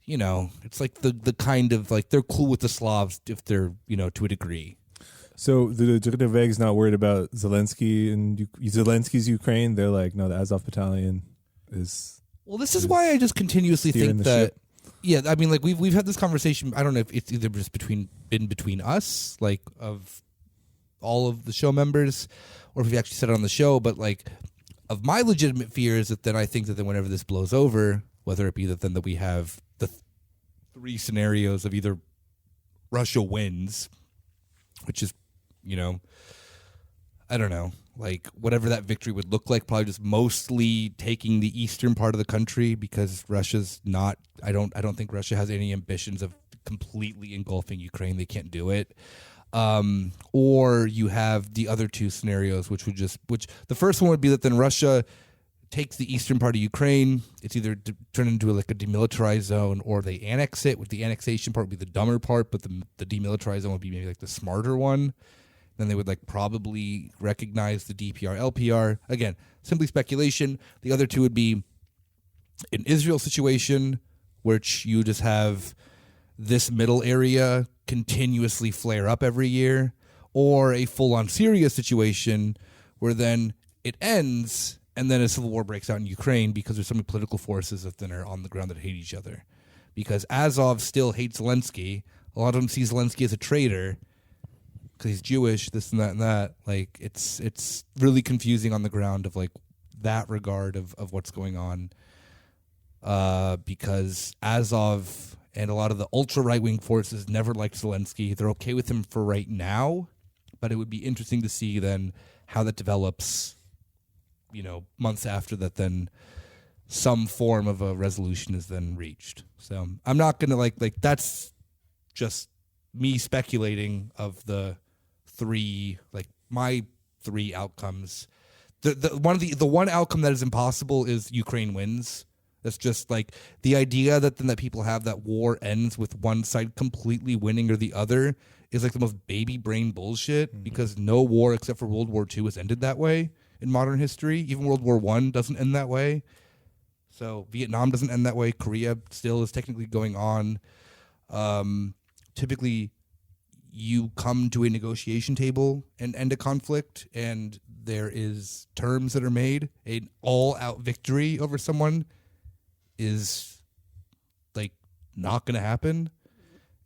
it's like the kind of like they're cool with the Slavs if they're to a degree. So the Driveg's not worried about Zelensky and Zelensky's Ukraine. They're like, no, the Azov Battalion is. Well, this is why I just continuously think that. Ship. Yeah, I mean, like we've had this conversation. I don't know if it's either just between us, like of all of the show members, or if we actually said it on the show. But like, of my legitimate fear is that then I think that then whenever this blows over, whether it be that then that we have the three scenarios of either Russia wins, which is, I don't know, like whatever that victory would look like, probably just mostly taking the eastern part of the country because Russia's not. I don't think Russia has any ambitions of completely engulfing Ukraine. They can't do it. Or you have the other two scenarios, which the first one would be that then Russia takes the eastern part of Ukraine. It's either turned into like a demilitarized zone or they annex it, with the annexation part would be the dumber part, but the demilitarized zone would be maybe like the smarter one. Then they would like probably recognize the DPR, LPR. Again, simply speculation. The other two would be an Israel situation, which you just have this middle area continuously flare up every year, or a full-on Syria situation where then it ends and then a civil war breaks out in Ukraine because there's so many political forces that then are on the ground that hate each other. Because Azov still hates Zelensky. A lot of them see Zelensky as a traitor because he's Jewish, this and that and that. Like it's really confusing on the ground of like that regard of what's going on. Because Azov and a lot of the ultra right-wing forces never liked Zelensky. They're okay with him for right now, but it would be interesting to see then how that develops, months after that, then some form of a resolution is then reached. So I'm not going to like that's just me speculating of the three, like my three outcomes. The one outcome that is impossible is Ukraine wins. That's just like the idea that then that people have that war ends with one side completely winning or the other is like the most baby brain bullshit, because no war except for World War II has ended that way in modern history. Even World War I doesn't end that way. So Vietnam doesn't end that way. Korea still is technically going on. Typically, you come to a negotiation table and end a conflict, and there is terms that are made. An all-out victory over someone is like not going to happen.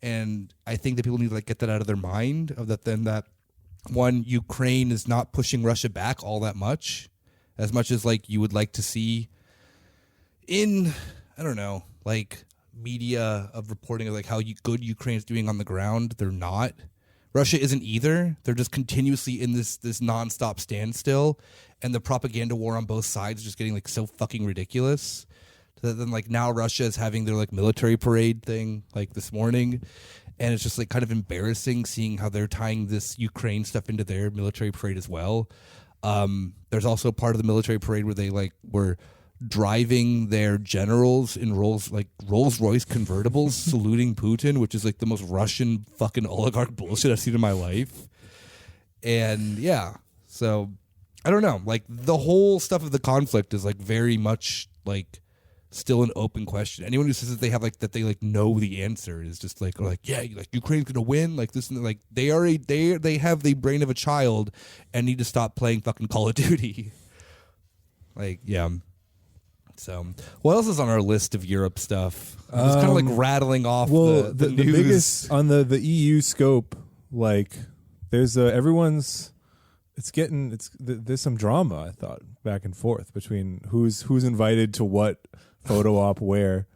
And I think that people need to like get that out of their mind, of that then that one, Ukraine is not pushing Russia back all that much as like you would like to see in, I don't know, like media of reporting of like how good Ukraine is doing on the ground. They're not. Russia isn't either. They're just continuously in this nonstop standstill, and the propaganda war on both sides is just getting like so fucking ridiculous. So then like now Russia is having their like military parade thing like this morning, and it's just like kind of embarrassing seeing how they're tying this Ukraine stuff into their military parade as well. There's also part of the military parade where they like were driving their generals in Rolls Royce convertibles saluting Putin, which is like the most Russian fucking oligarch bullshit I've seen in my life. And yeah, so I don't know, like the whole stuff of the conflict is like very much like still an open question. Anyone who says that they have like that they like know the answer is just like, or like, yeah, like Ukraine's gonna win, like this and like they have the brain of a child and need to stop playing fucking Call of Duty. Like, yeah. So, what else is on our list of Europe stuff? I'm just kind of like rattling off the news. The biggest on the EU scope. Like, there's there's some drama. I thought back and forth between who's invited to what photo op where.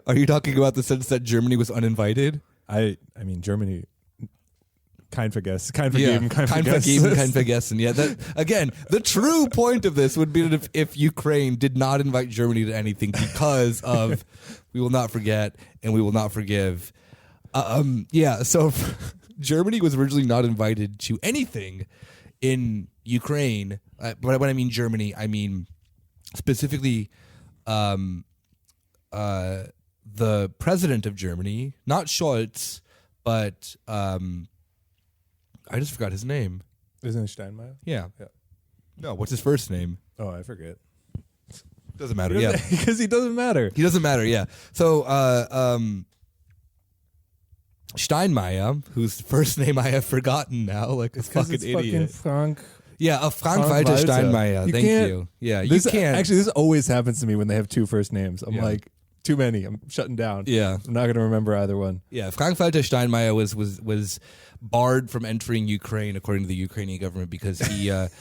Are you talking about the sense that Germany was uninvited? I mean Germany. Kind vergessen. Yeah, that again, the true point of this would be that if Ukraine did not invite Germany to anything because of we will not forget and we will not forgive. So Germany was originally not invited to anything in Ukraine. But when I mean Germany, I mean specifically the president of Germany, not Scholz, but I just forgot his name. Isn't it Steinmeier? Yeah. No, what's his first name? Oh, I forget. Doesn't matter. Yeah, because he doesn't matter. He doesn't matter. Yeah. So Steinmeier, whose first name I have forgotten now, like a fucking idiot. Fucking Frank. Yeah, Frank-Walter Steinmeier. Thank you. Yeah, you can't. Actually, this always happens to me when they have two first names. I'm like, too many. I'm shutting down. Yeah. I'm not going to remember either one. Yeah, Frank-Walter Steinmeier was barred from entering Ukraine according to the Ukrainian government because he has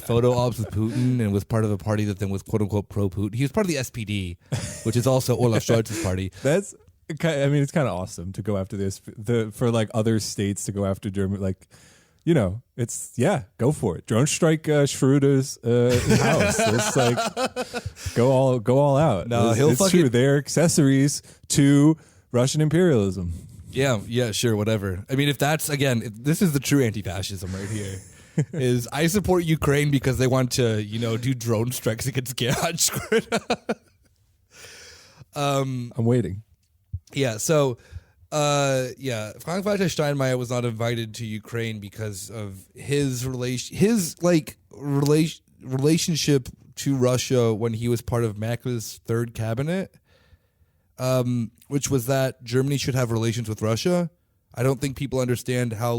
photo ops with Putin and was part of a party that then was quote unquote pro Putin. He was part of the SPD, which is also Olaf Scholz's party. It's kind of awesome to go after this for like other states to go after Germany. Like, go for it. Drone strike Schroeder's house. It's like go all out. No, it's true. They're accessories to Russian imperialism. Yeah, sure, whatever. I mean, if this is the true anti-fascism right here. Is I support Ukraine because they want to, do drone strikes against Gerhard Schröder. I'm waiting. Yeah, so Frank-Walter Steinmeier was not invited to Ukraine because of his relationship to Russia when he was part of Merkel's third cabinet. Which was that Germany should have relations with Russia. I don't think people understand how,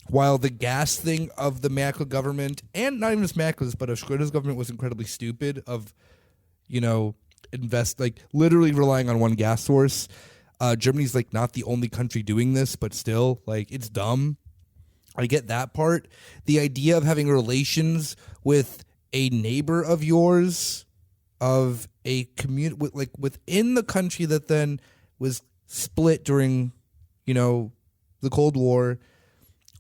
while the gas thing of the Merkel government, and not even just Merkel's, but of Schröder's government was incredibly stupid of, literally relying on one gas source. Germany's, not the only country doing this, but still, it's dumb. I get that part. The idea of having relations with a neighbor of yours, of a community, within the country that then was split during, the Cold War,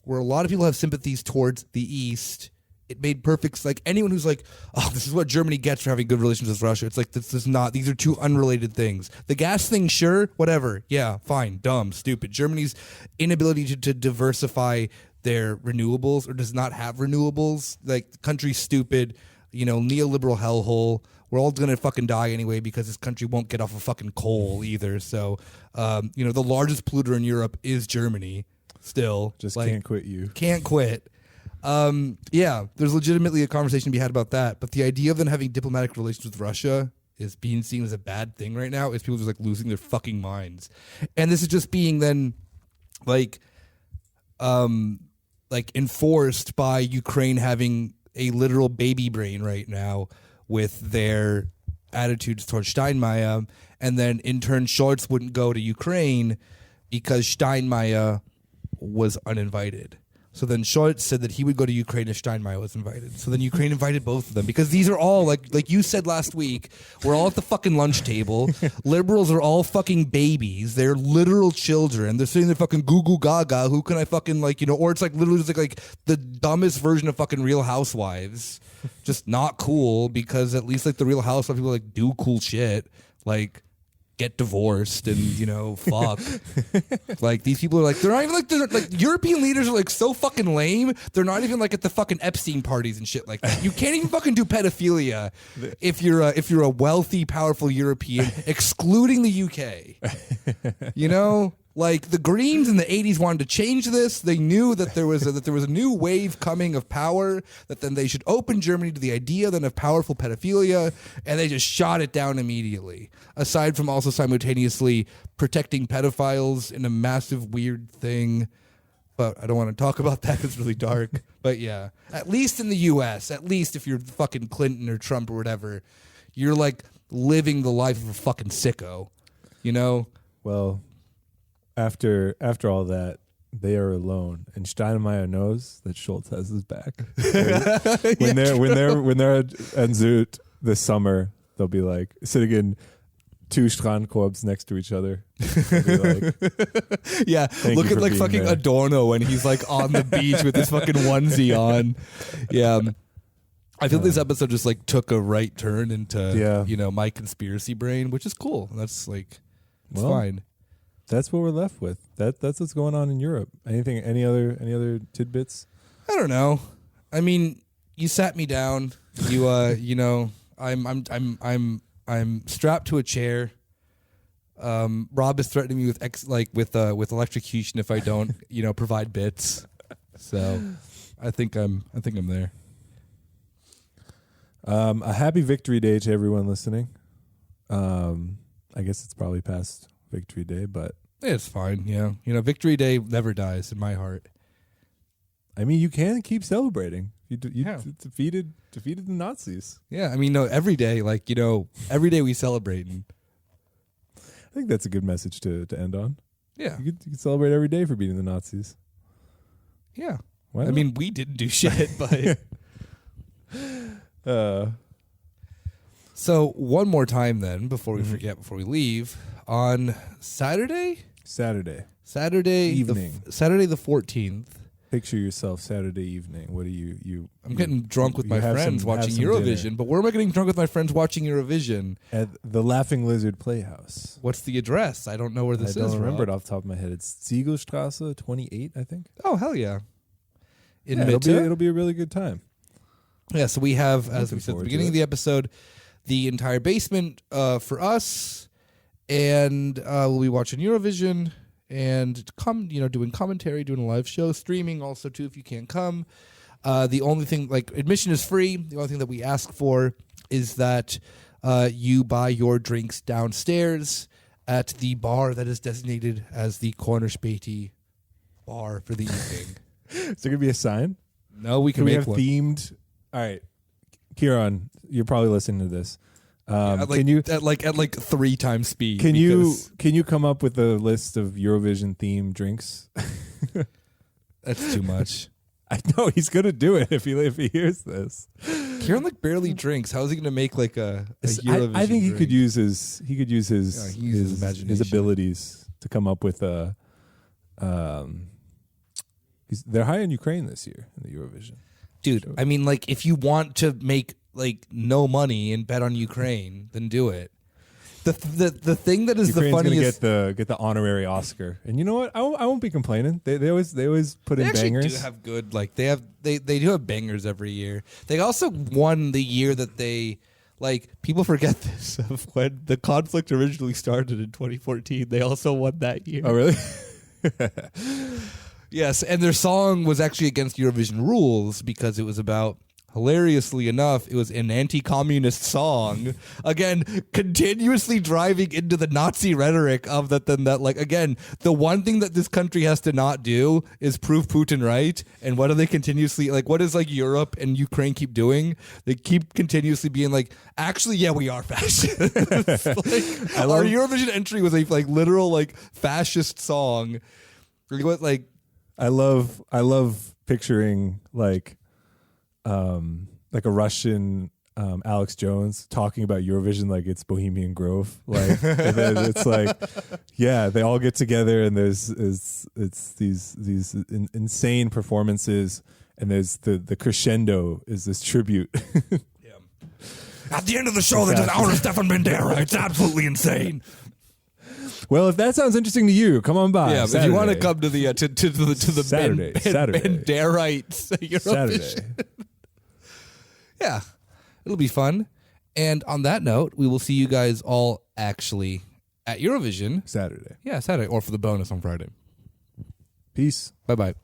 where a lot of people have sympathies towards the East. It made perfect, anyone who's this is what Germany gets for having good relations with Russia. It's this is not, these are two unrelated things. The gas thing, sure, whatever. Yeah, fine, dumb, stupid. Germany's inability to diversify their renewables or does not have renewables, the country's stupid, neoliberal hellhole. We're all going to fucking die anyway because this country won't get off of fucking coal either. So, the largest polluter in Europe is Germany still. Just can't quit you. Can't quit. There's legitimately a conversation to be had about that. But the idea of them having diplomatic relations with Russia is being seen as a bad thing right now. Is people just losing their fucking minds. And this is just being then enforced by Ukraine having a literal baby brain right now with their attitudes towards Steinmeier, and then in turn Scholz wouldn't go to Ukraine because Steinmeier was uninvited. So then Scholz said that he would go to Ukraine if Steinmeier was invited. So then Ukraine invited both of them because these are all, like you said last week, we're all at the fucking lunch table. Liberals are all fucking babies. They're literal children. They're sitting there fucking goo goo gaga. Who can I fucking or it's literally just like the dumbest version of fucking Real Housewives. Just not cool because at least the Real Housewives people do cool shit. Get divorced and fuck. These people are they're not even European leaders are so fucking lame. They're not even at the fucking Epstein parties and shit like that. You can't even fucking do pedophilia if you're a wealthy, powerful European, excluding the UK. The Greens in the 80s wanted to change this. They knew that there was a new wave coming of power, that then they should open Germany to the idea then of powerful pedophilia, and they just shot it down immediately. Aside from also simultaneously protecting pedophiles in a massive weird thing. But I don't want to talk about that because it's really dark. But yeah, at least in the US, at least if you're fucking Clinton or Trump or whatever, you're living the life of a fucking sicko, Well, after all that, they are alone, and Steinmeier knows that Scholz has his back. when they're at Zoot this summer, they'll be sitting in two Strandkorbs next to each other. Yeah, look at fucking there. Adorno when he's on the beach with his fucking onesie on. Yeah. I feel this episode just took a right turn into my conspiracy brain, which is cool. That's fine. that's what we're left with. That's what's going on in Europe. Any other tidbits? I don't know. I mean, you sat me down. I'm strapped to a chair. Rob is threatening me with electrocution if I don't, provide bits. So, I think I'm there. A happy Victory Day to everyone listening. I guess it's probably past Victory Day, but it's fine. Yeah, Victory Day never dies in my heart. I mean, you can keep celebrating. You defeated the Nazis. Yeah, I mean, no, every day, every day we celebrate. And I think that's a good message to end on. Yeah, you could celebrate every day for beating the Nazis. Yeah, I mean, we didn't do shit, but. So one more time then, before we forget, before we leave, on Saturday evening, Saturday the 14th. Picture yourself Saturday evening. What do you? I'm getting drunk with my friends watching Eurovision. Dinner. But where am I getting drunk with my friends watching Eurovision? At the Laughing Lizard Playhouse. What's the address? I don't know where this is. I don't remember Rob. it off the top of my head. It's Zeigelstrasse 28, I think. Oh, hell yeah. It'll be a really good time. Yeah, so we have, as we said at the beginning of the episode, the entire basement for us, and we'll be watching Eurovision and doing commentary, doing a live show, streaming also too if you can't come. The only thing, admission is free. The only thing that we ask for is that you buy your drinks downstairs at the bar that is designated as the Corner Späti bar for the evening. Is there gonna be a sign? No, we can we make have one. Themed. All right, Kieran, you're probably listening to this. At 3 times speed. Can you come up with a list of Eurovision themed drinks? That's too much. I know he's gonna do it if he hears this. Kieran barely drinks. How is he gonna make a Eurovision? I think he drink? could use his imagination, his abilities to come up with a. They're high in Ukraine this year in the Eurovision. Dude, I mean, if you want to make no money and bet on Ukraine, then do it. The thing that is Ukraine's the funniest gonna get the honorary Oscar, and you know what? I won't be complaining. They always put in bangers. They do have good they do have bangers every year. They also won the year that they people forget this of when the conflict originally started in 2014. They also won that year. Oh really? Yes, and their song was actually against Eurovision rules because it was about, hilariously enough, it was an anti-communist song. Again, continuously driving into the Nazi rhetoric of that. Again, the one thing that this country has to not do is prove Putin right. And what do they continuously, what does Europe and Ukraine keep doing? They keep continuously being actually, yeah, we are fascist. Our Eurovision entry was a literal fascist song. I love picturing a Russian Alex Jones talking about Eurovision like it's Bohemian Grove, and then it's they all get together and it's these insane performances, and there's the crescendo is this tribute. Yeah. At the end of the show, there's an hour of Stefan Bandera. It's absolutely insane. Well, if that sounds interesting to you, come on by. Yeah, Saturday. if you want to come to the Saturday, Banderites Eurovision. Yeah, it'll be fun. And on that note, we will see you guys all actually at Eurovision Saturday. Yeah, Saturday, or for the bonus on Friday. Peace. Bye-bye.